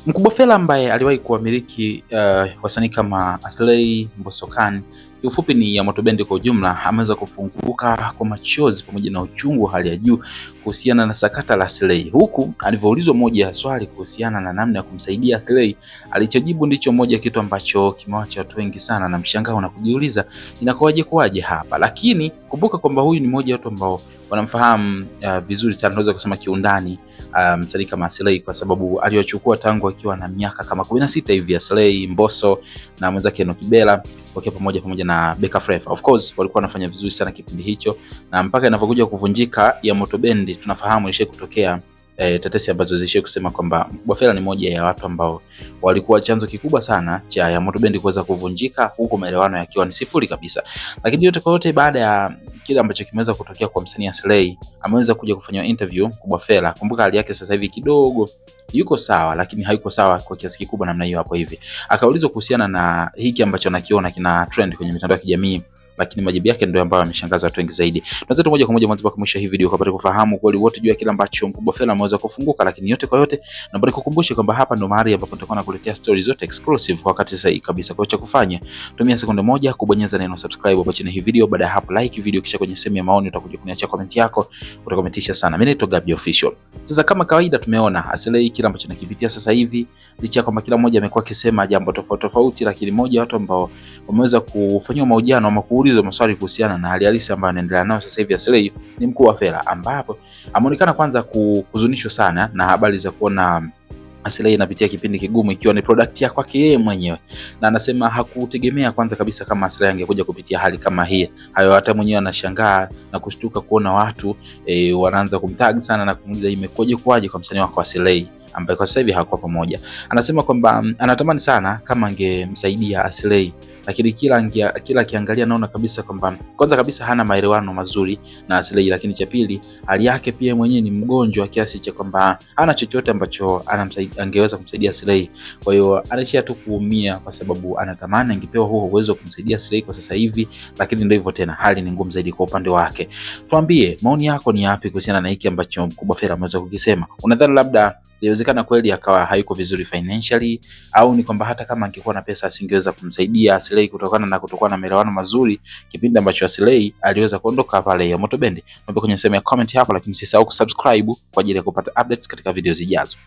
Mkubwa Fella ambaye aliwahi kuwamiliki wasanii kama Aslay, Mbosso Khan, kiufupi ni Yamoto Bendi kwa ujumla, ameweza kufunguka kwa machozi pamoja na uchungu hali ya juu kuhusiana na sakata la Aslay, huku alivyoulizwa moja ya swali kuhusiana na namna ya kumsaidia Aslay, alichojibu ndicho moja kitu ambacho kimewacha watu wengi sana na mshangao na kujiuliza inakuwaje hapa. Lakini kumbuka kwamba huyu ni mmoja wa watu ambao wanamfahamu vizuri sana, naweza kusema kiundani, msanii kama Aslay, kwa sababu aliwachukua tangu akiwa na miaka kama 16 hivi. Aslay, Mbosso na mwenzake Enoki Bella wakiwa pamoja na Beka Flava. Of course walikuwa wanafanya vizuri sana kipindi hicho, na mpaka inapokuja kuvunjika Yamoto Bendi tunafahamu ilishe kutokea tetesi ambazo zilishia kusema kwamba Mkubwa Fella ni moja ya watu ambao walikuwa chanzo kikubwa sana cha Yamoto Bendi kuweza kuvunjika, huko maelewano yakiwa ni sifuri kabisa. Lakini yote kwa yote, baada ya kile ambacho kimeweza kutokea kwa msanii Aslay, ameweza kuja kufanywa interview Mkubwa Fella. Kumbuka hali yake sasa hivi kidogo yuko sawa, lakini hayuko sawa kwa kiasi kikubwa namna hiyo hapo hivi. Akaulizwa kuhusiana na hiki ambacho anakiona kina trend kwenye mitandao ya kijamii, lakini majibu yake ndio ambayo yameshangaza watu wengi zaidi. Tunaweza tu moja kwa moja mwanzo mpaka mwisho hii video kupata kufahamu kweli wote juu ya kile ambacho Mkubwa Fella ameweza kufunguka. Lakini yote kwa yote, naomba nikukumbushe kwamba hapa ndo mahali ambapo tutakuwa nakuletea stories zote exclusive kwa wakati sahihi kabisa. Kwa cha kufanya, tumia sekunde moja kubonyeza neno subscribe hapo chini hii video. Baada ya hapo like video, kisha kwenye sehemu ya maoni utakuja kuniacha comment yako, utakomentisha sana. Mimi naitwa Gabby Official. Sasa kama kawaida, tumeona Aslay kile ambacho nakipitia sasa hivi, licha kwamba kila mmoja amekuwa akisema jambo tofauti, lakini moja watu ambao wameweza kufanywa mahojiano ama kuulizwa maswali kuhusiana na hali halisi ambayo anaendelea nayo sasa hivi Aslay ni Mkubwa Fella, ambapo ameonekana kwanza kuhuzunishwa sana na habari za kuona Aslay inapitia kipindi kigumu ikiwa ni product ya kwake yeye mwenyewe, na anasema hakutegemea kwanza kabisa kama Aslay angekuja kupitia hali kama hii. Hayo hata mwenyewe anashangaa na kushtuka kuona watu wanaanza kumtag sana na kumuuliza imekuwaje kwa msanii wako Aslay ambaye kwa sasa hivi hakuwa pamoja. Anasema kwamba anatamani sana kama angemsaidia Aslay, lakini kila akiangalia naona kabisa kwamba kwanza kabisa hana maelewano mazuri na Aslay, lakini cha pili hali yake pia mwenyewe ni mgonjwa kiasi cha kwamba hana chochote ambacho angeweza kumsaidia Aslay. Kwa hiyo anaishia tu kuumia kwa sababu anatamani angepewa huo uwezo wa kumsaidia Aslay kwa sasa hivi, lakini ndio hivyo tena, hali ni ngumu zaidi kwa upande wake. Tuambie maoni yako ni yapi kuhusiana na hiki ambacho Mkubwa Fella ameweza kukisema. Unadhani labda inawezekana kweli akawa hayuko vizuri financially, au ni kwamba hata kama angekuwa na pesa asingeweza kumsaidia Aslay kutokana na kutokuwa na maelewano mazuri kipindi ambacho Aslay aliweza kuondoka pale Yamoto Bendi? Naomba kwenye sehemu ya comment hapo, lakini msisahau kusubscribe kwa ajili ya kupata updates katika video zijazo.